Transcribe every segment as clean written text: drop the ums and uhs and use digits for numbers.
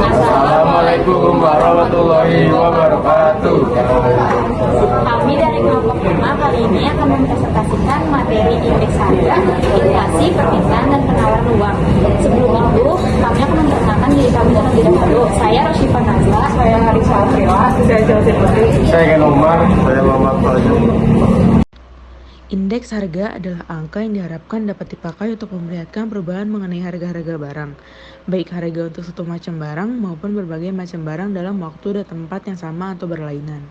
Assalamualaikum warahmatullahi wabarakatuh. Kami dari kelompok 5 kali ini akan mempresentasikan materi indeks harga, inflasi, permintaan, dan penawaran uang. Sebelum itu, kami akan memperkenalkan diri kami terlebih dahulu. Saya Roshifa Nazla. Saya Harisa Afrila. Saya Chelsea Putri. Saya Ken Umar. Saya Muhammad Fajri. Indeks harga adalah angka yang diharapkan dapat dipakai untuk memperlihatkan perubahan mengenai harga-harga barang, baik harga untuk satu macam barang maupun berbagai macam barang dalam waktu dan tempat yang sama atau berlainan.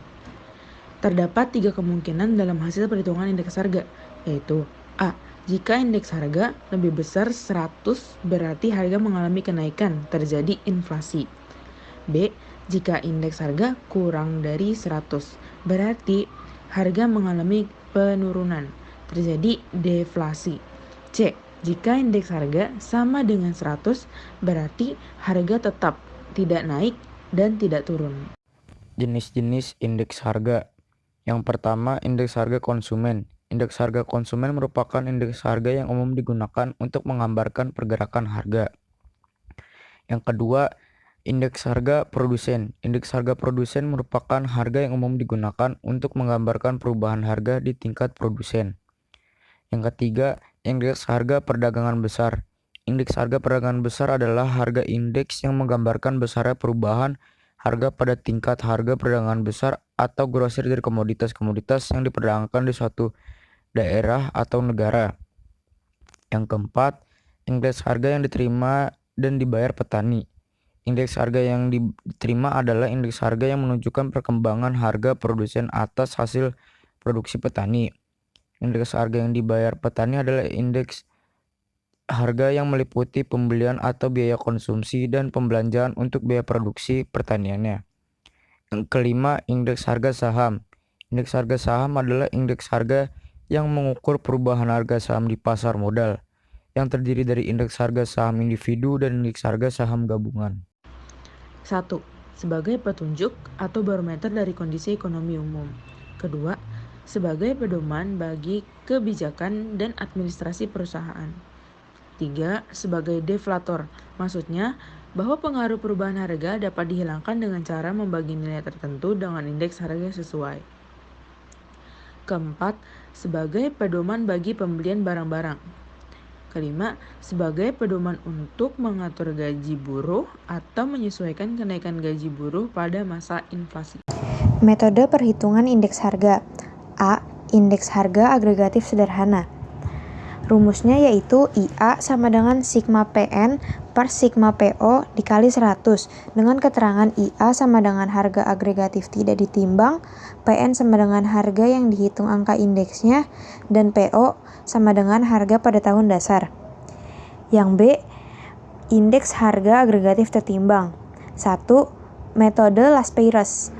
Terdapat 3 kemungkinan dalam hasil perhitungan indeks harga, yaitu A. Jika indeks harga lebih besar 100 berarti harga mengalami kenaikan, terjadi inflasi. B. Jika indeks harga kurang dari 100 berarti harga mengalami penurunan, terjadi deflasi. C. Jika indeks harga sama dengan 100 berarti harga tetap tidak naik dan tidak turun. Jenis-jenis indeks harga. Yang pertama, indeks harga konsumen. Indeks harga konsumen merupakan indeks harga yang umum digunakan untuk menggambarkan pergerakan harga. Yang kedua, indeks harga produsen. Indeks harga produsen merupakan harga yang umum digunakan untuk menggambarkan perubahan harga di tingkat produsen. Yang ketiga, indeks harga perdagangan besar. Indeks harga perdagangan besar adalah harga indeks yang menggambarkan besarnya perubahan harga pada tingkat harga perdagangan besar atau grosir dari komoditas-komoditas yang diperdagangkan di suatu daerah atau negara. Yang keempat, indeks harga yang diterima dan dibayar petani. Indeks harga yang diterima adalah indeks harga yang menunjukkan perkembangan harga produsen atas hasil produksi petani. Indeks harga yang dibayar petani adalah indeks harga yang meliputi pembelian atau biaya konsumsi dan pembelanjaan untuk biaya produksi pertaniannya. Yang kelima, indeks harga saham. Indeks harga saham adalah indeks harga yang mengukur perubahan harga saham di pasar modal, yang terdiri dari indeks harga saham individu dan indeks harga saham gabungan. 1. Sebagai petunjuk atau barometer dari kondisi ekonomi umum. Kedua, sebagai pedoman bagi kebijakan dan administrasi perusahaan. 3. Sebagai deflator, maksudnya bahwa pengaruh perubahan harga dapat dihilangkan dengan cara membagi nilai tertentu dengan indeks harga sesuai. Keempat, sebagai pedoman bagi pembelian barang-barang. Kelima, sebagai pedoman untuk mengatur gaji buruh atau menyesuaikan kenaikan gaji buruh pada masa inflasi. Metode perhitungan indeks harga. A. Indeks harga agregatif sederhana. Rumusnya yaitu IA sama dengan sigma PN per sigma PO dikali 100 dengan keterangan IA sama dengan harga agregatif tidak ditimbang, PN sama dengan harga yang dihitung angka indeksnya, dan PO sama dengan harga pada tahun dasar. Yang B, indeks harga agregatif tertimbang. 1. Metode Las-Peyres,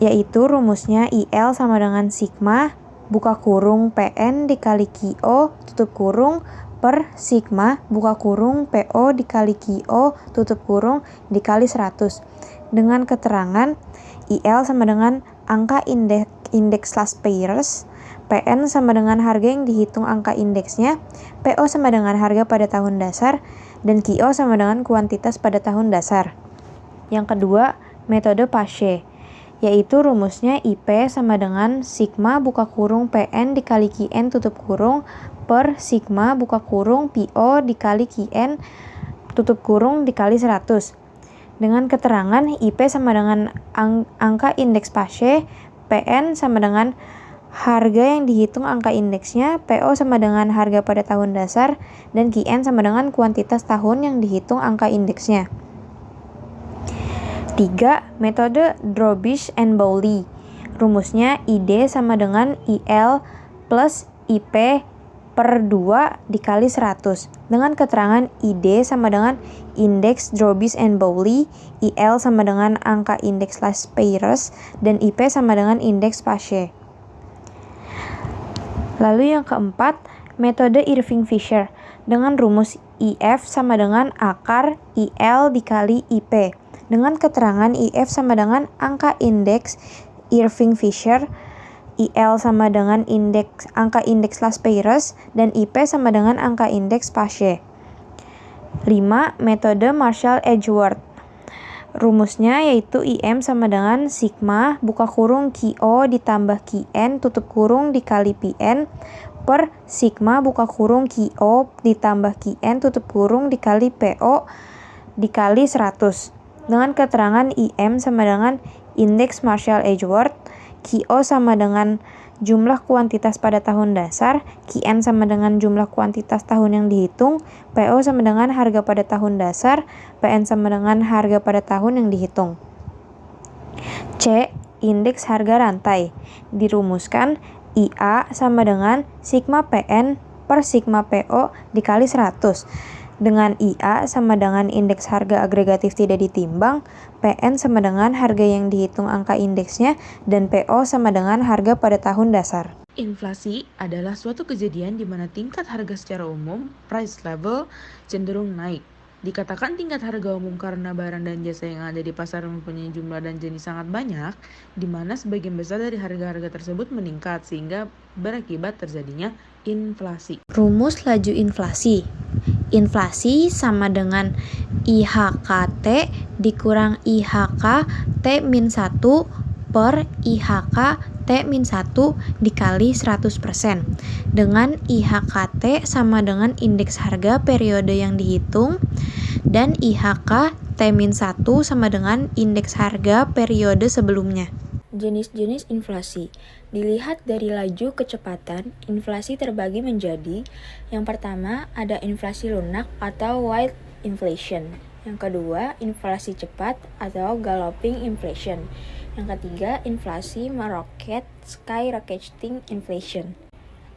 yaitu rumusnya IL sama dengan sigma buka kurung PN dikali QO tutup kurung per sigma buka kurung PO dikali QO tutup kurung dikali 100 dengan keterangan IL sama dengan angka indeks Las-Peyres, PN sama dengan harga yang dihitung angka indeksnya, PO sama dengan harga pada tahun dasar, dan QO sama dengan kuantitas pada tahun dasar. Yang kedua, metode Pache, yaitu rumusnya IP sama dengan sigma buka kurung PN dikali QN tutup kurung per sigma buka kurung PO dikali QN tutup kurung dikali 100 dengan keterangan IP sama dengan angka indeks Pache, PN sama dengan harga yang dihitung angka indeksnya, PO sama dengan harga pada tahun dasar, dan QN sama dengan kuantitas tahun yang dihitung angka indeksnya. 3. Metode Drobish and Bowley. Rumusnya ID sama dengan IL plus IP per 2 dikali 100 dengan keterangan ID sama dengan indeks Drobish and Bowley, IL sama dengan angka indeks Las-Peyres, dan IP sama dengan indeks Pache. Lalu yang keempat, metode Irving-Fisher dengan rumus IF sama dengan akar IL dikali IP dengan keterangan IF sama dengan angka indeks Irving-Fisher, IL sama dengan angka indeks Las-Peyres, dan IP sama dengan angka indeks Pache. 5. Metode Marshall-Edgeworth. Rumusnya yaitu IM sama dengan sigma buka kurung QO ditambah QN tutup kurung dikali PN per sigma buka kurung QO ditambah QN tutup kurung dikali PO dikali 100. Dengan keterangan IM sama dengan indeks Marshall-Edgeworth, QO sama dengan jumlah kuantitas pada tahun dasar, QN sama dengan jumlah kuantitas tahun yang dihitung, PO sama dengan harga pada tahun dasar, PN sama dengan harga pada tahun yang dihitung. C. Indeks harga rantai. Dirumuskan IA sama dengan sigma PN per sigma PO dikali 100. Dengan IA sama dengan indeks harga agregatif tidak ditimbang, PN sama dengan harga yang dihitung angka indeksnya, dan PO sama dengan harga pada tahun dasar. Inflasi adalah suatu kejadian di mana tingkat harga secara umum, price level, cenderung naik. Dikatakan tingkat harga umum karena barang dan jasa yang ada di pasar mempunyai jumlah dan jenis sangat banyak, di mana sebagian besar dari harga-harga tersebut meningkat sehingga berakibat terjadinya inflasi. Rumus laju inflasi. Inflasi sama dengan IHKT dikurang IHK T-1 per IHK T-1 dikali 100%. Dengan IHKT sama dengan indeks harga periode yang dihitung, dan IHK T-1 sama dengan indeks harga periode sebelumnya. Jenis-jenis inflasi. Dilihat dari laju kecepatan, inflasi terbagi menjadi: yang pertama ada inflasi lunak atau wild inflation, yang kedua inflasi cepat atau galloping inflation, yang ketiga inflasi meroket skyrocketing inflation.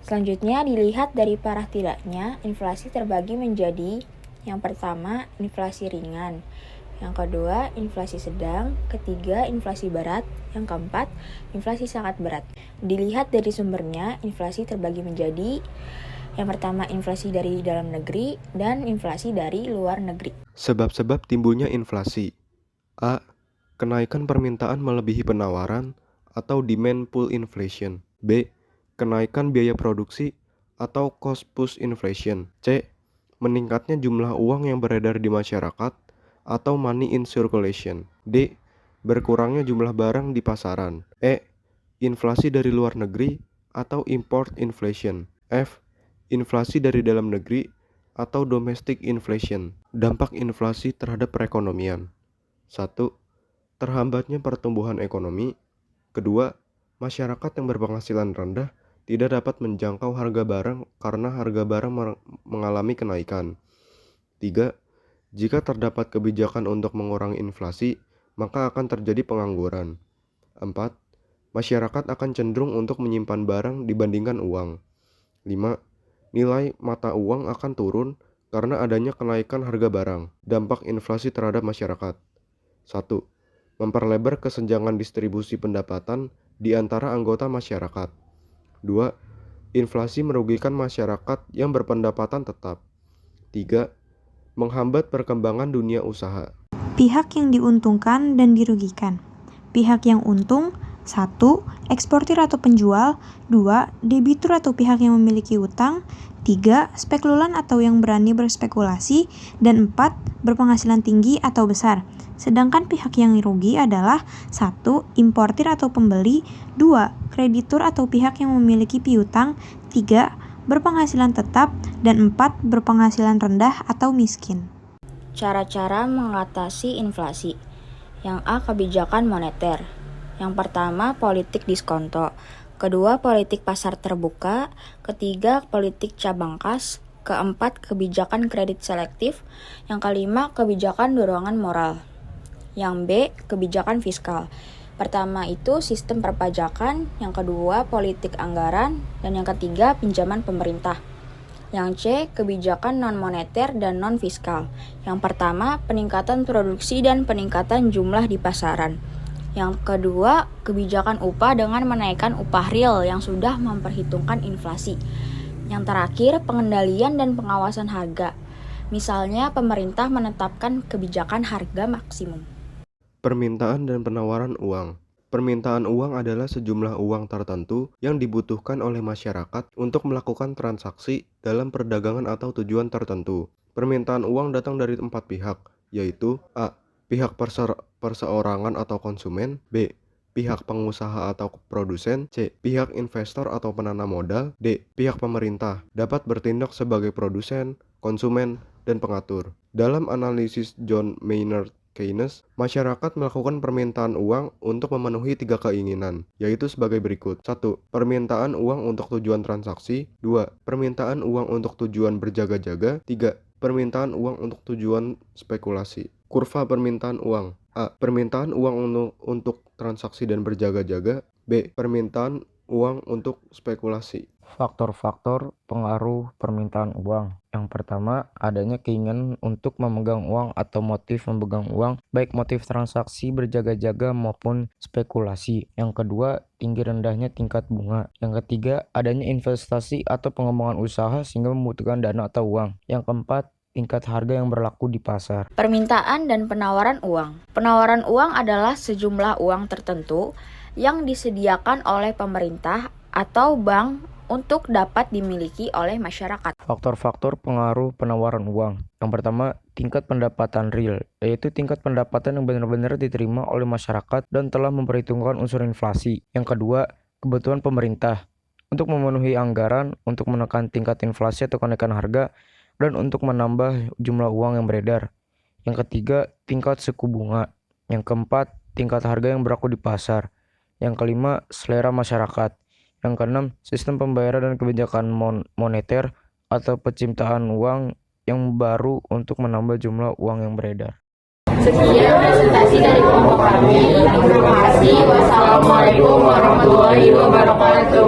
Selanjutnya dilihat dari parah tidaknya, inflasi terbagi menjadi: yang pertama inflasi ringan, yang kedua inflasi sedang, ketiga inflasi berat, yang keempat inflasi sangat berat. Dilihat dari sumbernya, inflasi terbagi menjadi: yang pertama inflasi dari dalam negeri dan inflasi dari luar negeri. Sebab-sebab timbulnya inflasi. A. Kenaikan permintaan melebihi penawaran atau demand pull inflation. B. Kenaikan biaya produksi atau cost push inflation. C. Meningkatnya jumlah uang yang beredar di masyarakat atau money in circulation. D. Berkurangnya jumlah barang di pasaran. E. Inflasi dari luar negeri atau import inflation. F. Inflasi dari dalam negeri atau domestic inflation. Dampak inflasi terhadap perekonomian. 1. Terhambatnya pertumbuhan ekonomi. Kedua, masyarakat yang berpenghasilan rendah tidak dapat menjangkau harga barang karena harga barang mengalami kenaikan. 3. Jika terdapat kebijakan untuk mengurangi inflasi, maka akan terjadi pengangguran. 4. Masyarakat akan cenderung untuk menyimpan barang dibandingkan uang. 5. Nilai mata uang akan turun karena adanya kenaikan harga barang. Dampak inflasi terhadap masyarakat. 1. Memperlebar kesenjangan distribusi pendapatan di antara anggota masyarakat. 2. Inflasi merugikan masyarakat yang berpendapatan tetap. 3. Menghambat perkembangan dunia usaha. Pihak yang diuntungkan dan dirugikan. Pihak yang untung: 1. Eksportir atau penjual. 2. Debitur atau pihak yang memiliki utang. 3. Spekulan atau yang berani berspekulasi. Dan 4. Berpenghasilan tinggi atau besar. Sedangkan pihak yang rugi adalah: 1. Importir atau pembeli. 2. Kreditur atau pihak yang memiliki piutang. 3. Berpenghasilan tetap. Dan 4. Berpenghasilan rendah atau miskin. Cara-cara mengatasi inflasi. Yang A. Kebijakan moneter. Yang pertama, politik diskonto. Kedua, politik pasar terbuka. Ketiga, politik cabang kas. Keempat, kebijakan kredit selektif. Yang kelima, kebijakan dorongan moral. Yang B, kebijakan fiskal. Pertama itu sistem perpajakan, yang kedua politik anggaran, dan yang ketiga pinjaman pemerintah. Yang C, kebijakan non-moneter dan non-fiskal. Yang pertama, peningkatan produksi dan peningkatan jumlah di pasaran. Yang kedua, kebijakan upah dengan menaikkan upah real yang sudah memperhitungkan inflasi. Yang terakhir, pengendalian dan pengawasan harga. Misalnya, pemerintah menetapkan kebijakan harga maksimum. Permintaan dan penawaran uang. Permintaan uang adalah sejumlah uang tertentu yang dibutuhkan oleh masyarakat untuk melakukan transaksi dalam perdagangan atau tujuan tertentu. Permintaan uang datang dari 4 pihak, yaitu A. pihak perseorangan atau konsumen, B. pihak pengusaha atau produsen, C. pihak investor atau penanam modal, D. pihak pemerintah dapat bertindak sebagai produsen, konsumen, dan pengatur. Dalam analisis John Maynard Keynes, masyarakat melakukan permintaan uang untuk memenuhi 3 keinginan, yaitu sebagai berikut. 1. Permintaan uang untuk tujuan transaksi. 2. Permintaan uang untuk tujuan berjaga-jaga. 3. Permintaan uang untuk tujuan spekulasi. Kurva permintaan uang. A. Permintaan uang untuk transaksi dan berjaga-jaga. B. Permintaan uang untuk spekulasi. Faktor-faktor pengaruh permintaan uang. Yang pertama, adanya keinginan untuk memegang uang atau motif memegang uang, baik motif transaksi berjaga-jaga maupun spekulasi. Yang kedua, tinggi rendahnya tingkat bunga. Yang ketiga, adanya investasi atau pengembangan usaha sehingga membutuhkan dana atau uang. Yang keempat, tingkat harga yang berlaku di pasar. Permintaan dan penawaran uang. Penawaran uang adalah sejumlah uang tertentu yang disediakan oleh pemerintah atau bank untuk dapat dimiliki oleh masyarakat. Faktor-faktor pengaruh penawaran uang. Yang pertama, tingkat pendapatan real, yaitu tingkat pendapatan yang benar-benar diterima oleh masyarakat dan telah memperhitungkan unsur inflasi. Yang kedua, kebutuhan pemerintah untuk memenuhi anggaran, untuk menekan tingkat inflasi atau kenaikan harga, dan untuk menambah jumlah uang yang beredar. Yang ketiga, tingkat suku bunga. Yang keempat, tingkat harga yang berlaku di pasar. Yang kelima, selera masyarakat. Yang keenam, sistem pembayaran dan kebijakan moneter atau penciptaan uang yang baru untuk menambah jumlah uang yang beredar. Sekian presentasi dari kelompok kami. Terima kasih. Wassalamualaikum warahmatullahi wabarakatuh.